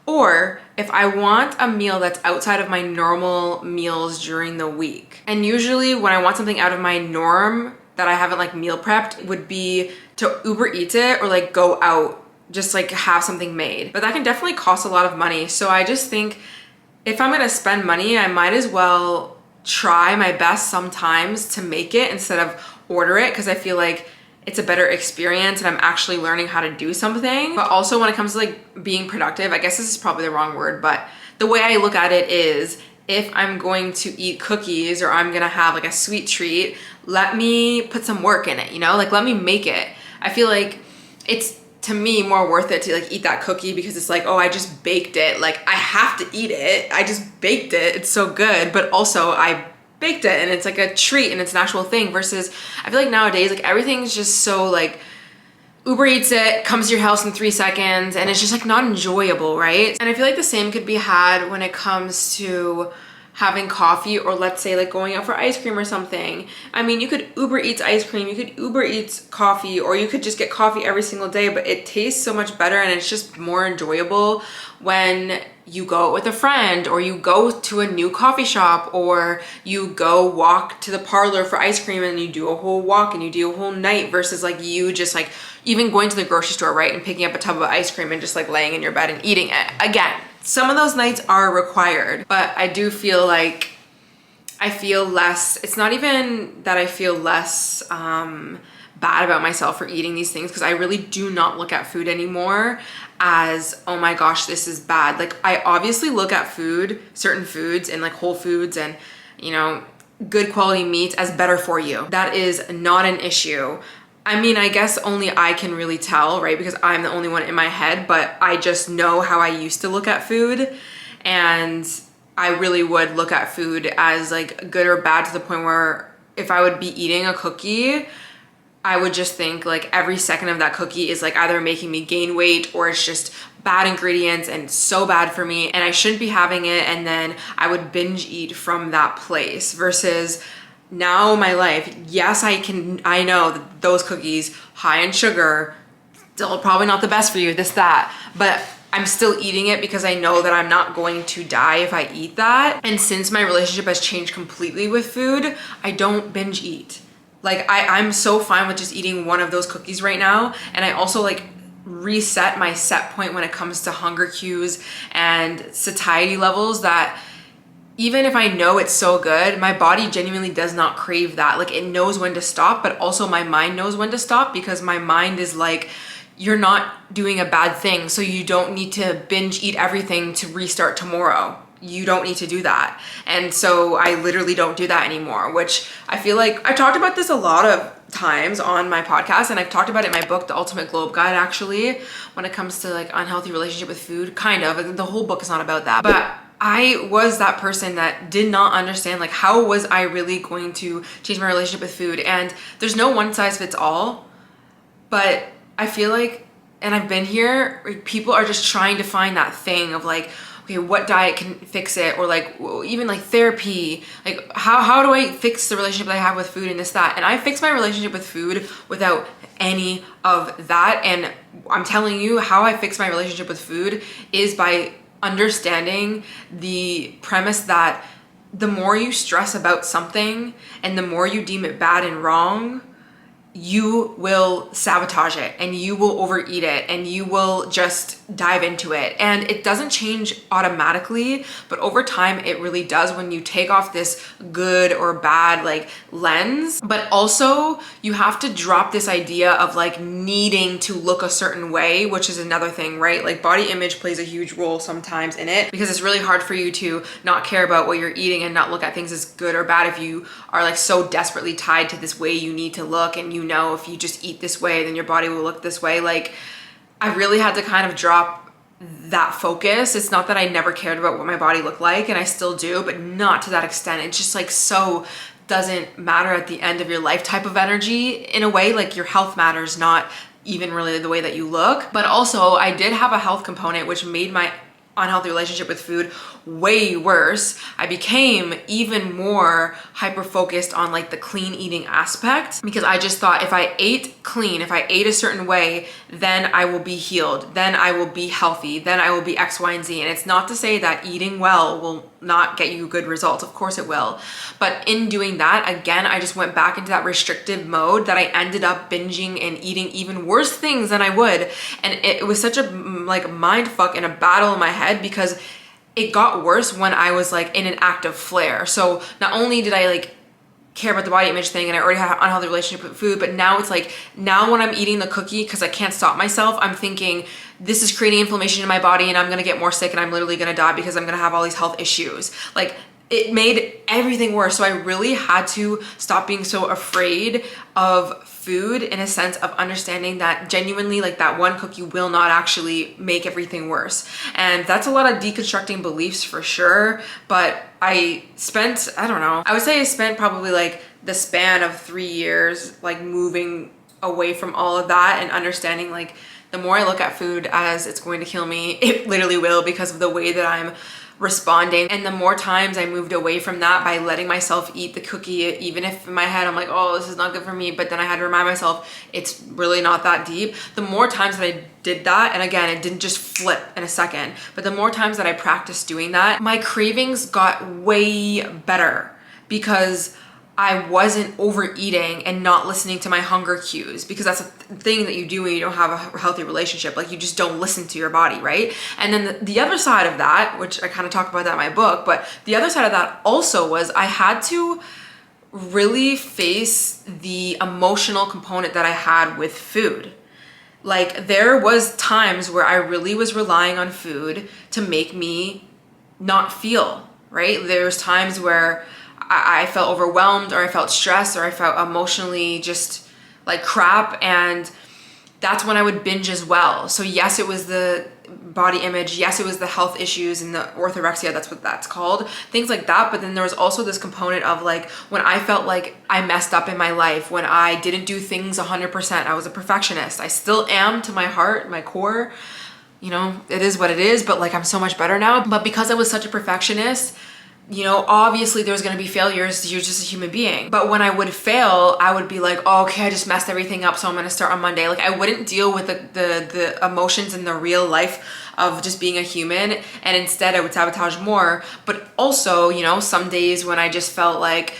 Or if I want a meal that's outside of my normal meals during the week. And usually when I want something out of my norm that I haven't like meal prepped would be to Uber Eats it or like go out, just like have something made. But that can definitely cost a lot of money. So I just think if I'm gonna spend money, I might as well try my best sometimes to make it instead of order it, because I feel like it's a better experience and I'm actually learning how to do something. But also when it comes to like being productive, I guess this is probably the wrong word, but the way I look at it is if I'm going to eat cookies or I'm gonna have like a sweet treat, let me put some work in it, you know? Like let me make it. I feel like it's, to me, more worth it to like eat that cookie because it's like, oh, I just baked it. Like I have to eat it. I just baked it. It's so good. But also I baked it and it's like a treat and it's an actual thing, versus I feel like nowadays like everything's just so like Uber Eats it, comes to your house in 3 seconds, and it's just like not enjoyable, right? And I feel like the same could be had when it comes to having coffee, or let's say like going out for ice cream or something. I mean, you could Uber Eats ice cream, you could Uber Eats coffee, or you could just get coffee every single day, but it tastes so much better and it's just more enjoyable when you go with a friend, or you go to a new coffee shop, or you go walk to the parlor for ice cream and you do a whole walk and you do a whole night, versus like you just like even going to the grocery store, right, and picking up a tub of ice cream and just like laying in your bed and eating it. Again, some of those nights are required, but I do feel like I feel less, it's not even that I feel less bad about myself for eating these things, because I really do not look at food anymore as, oh my gosh, this is bad. Like I obviously look at food, certain foods and like whole foods and, you know, good quality meats as better for you. That is not an issue. I mean, I guess only I can really tell, right? Because I'm the only one in my head, but I just know how I used to look at food, and I really would look at food as like good or bad, to the point where if I would be eating a cookie, I would just think like every second of that cookie is like either making me gain weight or it's just bad ingredients and so bad for me and I shouldn't be having it, and then I would binge eat from that place. Versus now my life, yes, I know that those cookies high in sugar, still probably not the best for you, this, that, but I'm still eating it because I know that I'm not going to die if I eat that. And since my relationship has changed completely with food, I don't binge eat. Like I'm so fine with just eating one of those cookies right now. And I also like reset my set point when it comes to hunger cues and satiety levels, that even if I know it's so good, my body genuinely does not crave that. Like it knows when to stop, but also my mind knows when to stop, because my mind is like, you're not doing a bad thing, so you don't need to binge eat everything to restart tomorrow. You don't need to do that. And so I literally don't do that anymore, which I feel like I've talked about this a lot of times on my podcast, and I've talked about it in my book, The Ultimate Globe Guide, actually, when it comes to like unhealthy relationship with food. Kind of, the whole book is not about that, but I was that person that did not understand like how was I really going to change my relationship with food. And there's no one size fits all, but I feel like, and I've been here, like, people are just trying to find that thing of like, okay, what diet can fix it? Or like even like therapy, like how do I fix the relationship that I have with food and this, that. And I fixed my relationship with food without any of that. And I'm telling you, how I fix my relationship with food is by understanding the premise that the more you stress about something and the more you deem it bad and wrong, you will sabotage it and you will overeat it and you will just dive into it. And it doesn't change automatically, but over time it really does when you take off this good or bad like lens. But also you have to drop this idea of like needing to look a certain way, which is another thing, right? Like body image plays a huge role sometimes in it, because it's really hard for you to not care about what you're eating and not look at things as good or bad if you are like so desperately tied to this way you need to look, and you know if you just eat this way then your body will look this way. Like I really had to kind of drop that focus. It's not that I never cared about what my body looked like, and I still do, but not to that extent. It's just like so doesn't matter at the end of your life type of energy in a way. Like your health matters, not even really the way that you look. But also I did have a health component, which made my unhealthy relationship with food way worse. I became even more hyper focused on like the clean eating aspect, because I just thought if I ate clean, if I ate a certain way, then I will be healed, then I will be healthy, then I will be X, Y, and Z. And it's not to say that eating well will not get you good results. Of course it will. But in doing that, again, I just went back into that restrictive mode that I ended up binging and eating even worse things than I would. And it was such a like mind fuck and a battle in my head, because it got worse when I was like in an active flare. So not only did I like care about the body image thing and I already had an unhealthy relationship with food, but now it's like, now when I'm eating the cookie because I can't stop myself, I'm thinking this is creating inflammation in my body and I'm gonna get more sick and I'm literally gonna die because I'm gonna have all these health issues. Like, it made everything worse. So I really had to stop being so afraid of food, in a sense of understanding that genuinely like that one cookie will not actually make everything worse. And that's a lot of deconstructing beliefs for sure. But I spent, I don't know, I would say I spent probably like the span of 3 years like moving away from all of that and understanding like the more I look at food as it's going to kill me, it literally will, because of the way that I'm responding. And the more times I moved away from that by letting myself eat the cookie, even if in my head I'm like, oh, this is not good for me, but then I had to remind myself it's really not that deep. The more times that I did that, and again, it didn't just flip in a second, but the more times that I practiced doing that, my cravings got way better, because I wasn't overeating and not listening to my hunger cues, because that's a thing that you do when you don't have a healthy relationship. Like, you just don't listen to your body, right? And then the other side of that, which I kind of talk about that in my book, but the other side of that also was I had to really face the emotional component that I had with food. Like, there was times where I really was relying on food to make me not feel, right? There's times where I felt overwhelmed, or I felt stressed, or I felt emotionally just like crap, and that's when I would binge as well. So yes, it was the body image, yes, it was the health issues and the orthorexia, that's what that's called, things like that. But then there was also this component of like, when I felt like I messed up in my life, when I didn't do things 100%, I was a perfectionist. I still am to my heart, my core, you know, it is what it is, but like I'm so much better now. But because I was such a perfectionist, you know, obviously there's gonna be failures, you're just a human being. But when I would fail, I would be like, oh, okay, I just messed everything up, so I'm gonna start on Monday. Like, I wouldn't deal with the emotions in the real life of just being a human, and instead I would sabotage more. But also, you know, some days when I just felt like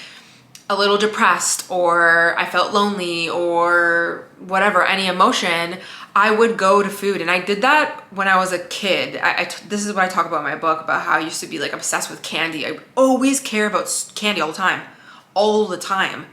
a little depressed, or I felt lonely, or whatever, any emotion, I would go to food. And I did that when I was a kid. This is what I talk about in my book, about how I used to be like obsessed with candy. I always care about candy all the time.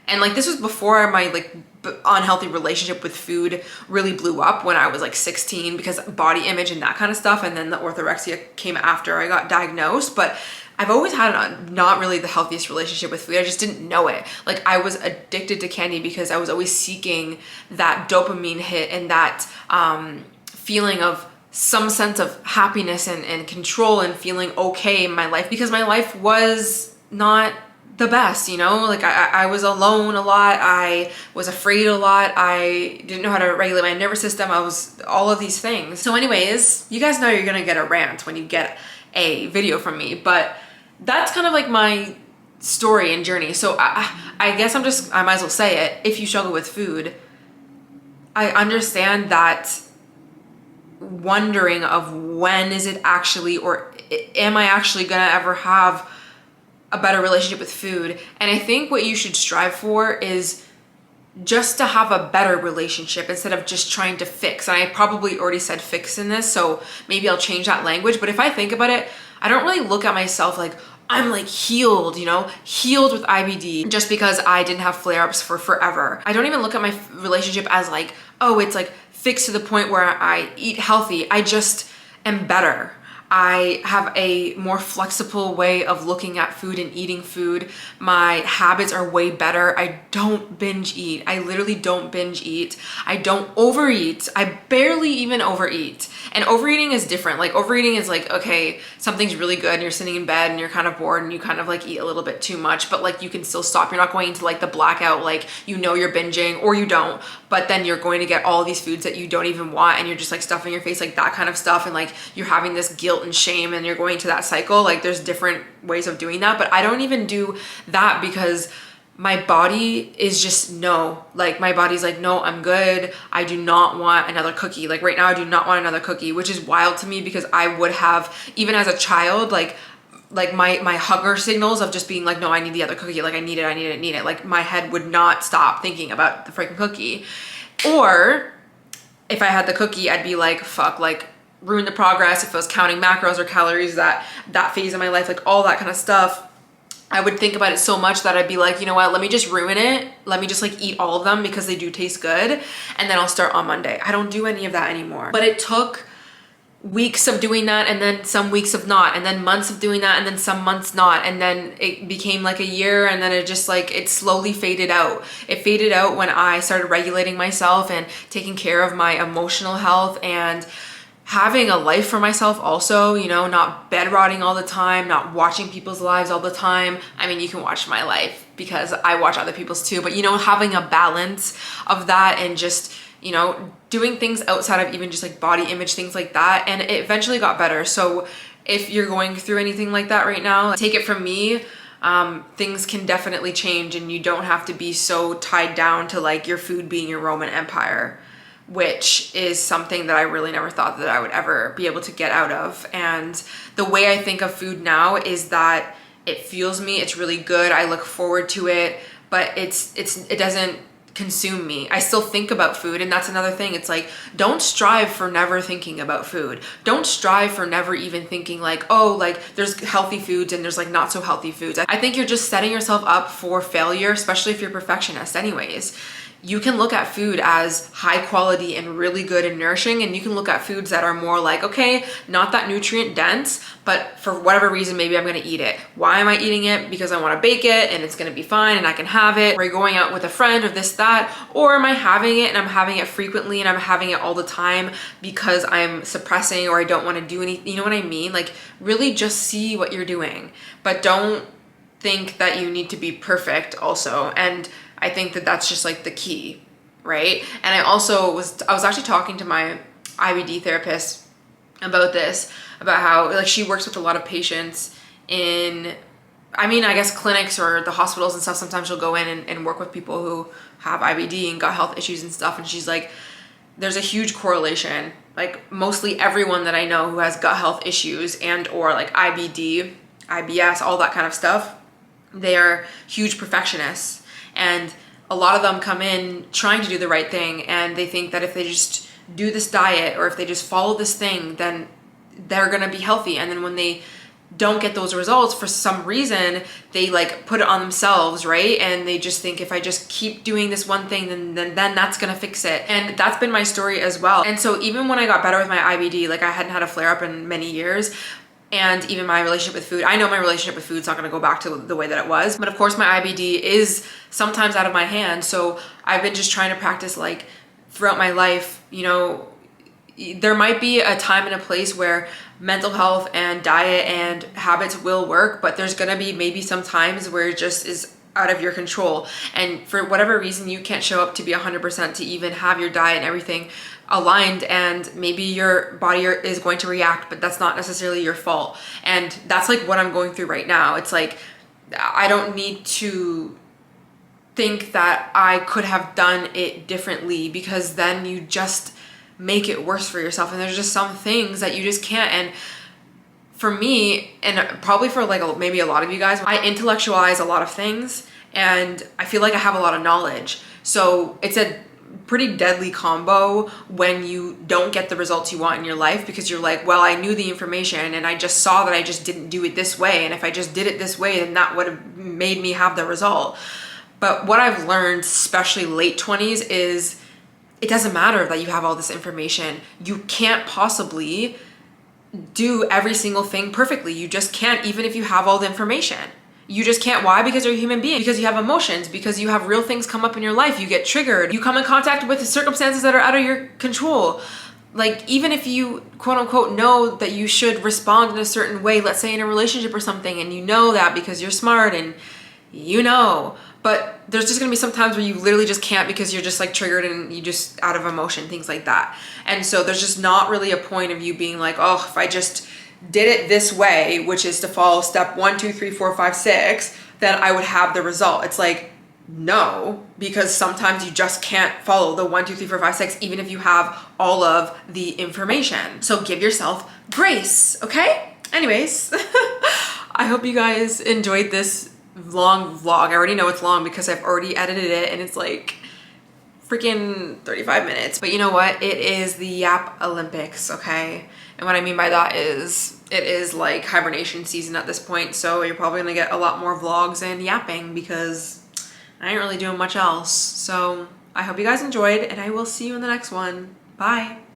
And like, this was before my like unhealthy relationship with food really blew up, when I was like 16, because body image and that kind of stuff. And then the orthorexia came after I got diagnosed. But I've always had not really the healthiest relationship with food. I just didn't know it. Like, I was addicted to candy because I was always seeking that dopamine hit and that feeling of some sense of happiness and control and feeling okay in my life, because my life was not the best, you know? Like, I was alone a lot. I was afraid a lot. I didn't know how to regulate my nervous system. I was all of these things. So anyways, you guys know you're gonna get a rant when you get a video from me, but that's kind of like my story and journey. So I guess I might as well say it. If you struggle with food, I understand that wondering of when is it actually, or am I actually gonna ever have a better relationship with food? And I think what you should strive for is just to have a better relationship instead of just trying to fix. And I probably already said fix in this, so maybe I'll change that language. But if I think about it, I don't really look at myself like I'm like healed, you know, healed with IBD just because I didn't have flare-ups for forever. I don't even look at my relationship as like, oh, it's like fixed to the point where I eat healthy. I just am better. I have a more flexible way of looking at food and eating food. My habits are way better. I don't binge eat. I literally don't binge eat. I don't overeat. I barely even overeat. And overeating is different. Like overeating is like, okay, something's really good and you're sitting in bed and you're kind of bored and you kind of like eat a little bit too much, but like you can still stop. You're not going into like the blackout, like you know you're binging, or you don't, but then you're going to get all these foods that you don't even want and you're just like stuffing your face, like that kind of stuff. And like you're having this guilt and shame and you're going to that cycle. Like there's different ways of doing that, but I don't even do that because my body is just no. Like my body's like, no, I'm good. I do not want another cookie. Like right now I do not want another cookie, which is wild to me because I would have, even as a child, like my hunger signals of just being like, no, I need the other cookie. Like I need it, I need it, I need it. Like my head would not stop thinking about the freaking cookie. Or if I had the cookie, I'd be like, fuck, like ruin the progress. If I was counting macros or calories, that phase of my life, like all that kind of stuff, I would think about it so much that I'd be like, you know what, let me just ruin it. Let me just like eat all of them because they do taste good. And then I'll start on Monday. I don't do any of that anymore. But it took weeks of doing that and then some weeks of not, and then months of doing that and then some months not, and then it became like a year, and then it just like it slowly faded out. It faded out when I started regulating myself and taking care of my emotional health and having a life for myself also, you know, not bed rotting all the time, not watching people's lives all the time. I mean, you can watch my life because I watch other people's too, but you know, having a balance of that and just, you know, doing things outside of even just like body image, things like that. And it eventually got better. So if you're going through anything like that right now, take it from me. Things can definitely change and you don't have to be so tied down to like your food being your Roman Empire, which is something that I really never thought that I would ever be able to get out of. And the way I think of food now is that it fuels me, it's really good, I look forward to it, but it doesn't consume me. I still think about food, and that's another thing. It's like, don't strive for never thinking about food. Don't strive for never even thinking like, oh, like there's healthy foods and there's like not so healthy foods. I think you're just setting yourself up for failure, especially if you're a perfectionist anyways. You can look at food as high quality and really good and nourishing, and you can look at foods that are more like, okay, not that nutrient dense, but for whatever reason, maybe I'm gonna eat it. Why am I eating it? Because I wanna bake it and it's gonna be fine and I can have it. Or you're going out with a friend or this, that, or am I having it and I'm having it frequently and I'm having it all the time because I'm suppressing or I don't wanna do anything, you know what I mean? Like really just see what you're doing, but don't think that you need to be perfect also. And I think that that's just like the key, right? And I was actually talking to my IBD therapist about this, about how like she works with a lot of patients in, I mean, I guess clinics or the hospitals and stuff. Sometimes she'll go in and work with people who have IBD and gut health issues and stuff. And she's like, there's a huge correlation. Like mostly everyone that I know who has gut health issues and or like IBD, IBS, all that kind of stuff, they are huge perfectionists. And a lot of them come in trying to do the right thing, and they think that if they just do this diet or if they just follow this thing, then they're gonna be healthy. And then when they don't get those results for some reason, they like put it on themselves, right? And they just think if I just keep doing this one thing, then that's gonna fix it. And that's been my story as well. And so even when I got better with my IBD, like I hadn't had a flare up in many years, and even my relationship with food, I know my relationship with food's not gonna go back to the way that it was, but of course my IBD is sometimes out of my hand. So I've been just trying to practice like throughout my life, you know, there might be a time and a place where mental health and diet and habits will work, but there's gonna be maybe some times where it just is out of your control. And for whatever reason, you can't show up to be 100% to even have your diet and everything aligned, and maybe your body is going to react, but that's not necessarily your fault. And that's like what I'm going through right now. It's like, I don't need to think that I could have done it differently, because then you just make it worse for yourself. And there's just some things that you just can't. And for me, and probably for like maybe a lot of you guys, I intellectualize a lot of things and I feel like I have a lot of knowledge. So it's a pretty deadly combo when you don't get the results you want in your life, because you're like, well, I knew the information and I just saw that I just didn't do it this way. And if I just did it this way, then that would have made me have the result. But what I've learned, especially late 20s, is it doesn't matter that you have all this information. You can't possibly do every single thing perfectly. You just can't, even if you have all the information. You just can't. Why? Because you're a human being, because you have emotions, because you have real things come up in your life. You get triggered. You come in contact with circumstances that are out of your control. Like, even if you quote unquote know that you should respond in a certain way, let's say in a relationship or something, and you know that because you're smart and you know, but there's just gonna be some times where you literally just can't because you're just like triggered and you just out of emotion, things like that. And so there's just not really a point of you being like, oh, if I just did it this way, which is to follow step 1, 2, 3, 4, 5, 6, then I would have the result. It's like, no, because sometimes you just can't follow the 1, 2, 3, 4, 5, 6, even if you have all of the information. So give yourself grace, okay? Anyways, I hope you guys enjoyed this long vlog. I already know it's long because I've already edited it and it's like freaking 35 minutes. But you know what? It is the Yap Olympics, okay? And what I mean by that is it is like hibernation season at this point. So you're probably gonna get a lot more vlogs and yapping because I ain't really doing much else. So I hope you guys enjoyed and I will see you in the next one. Bye.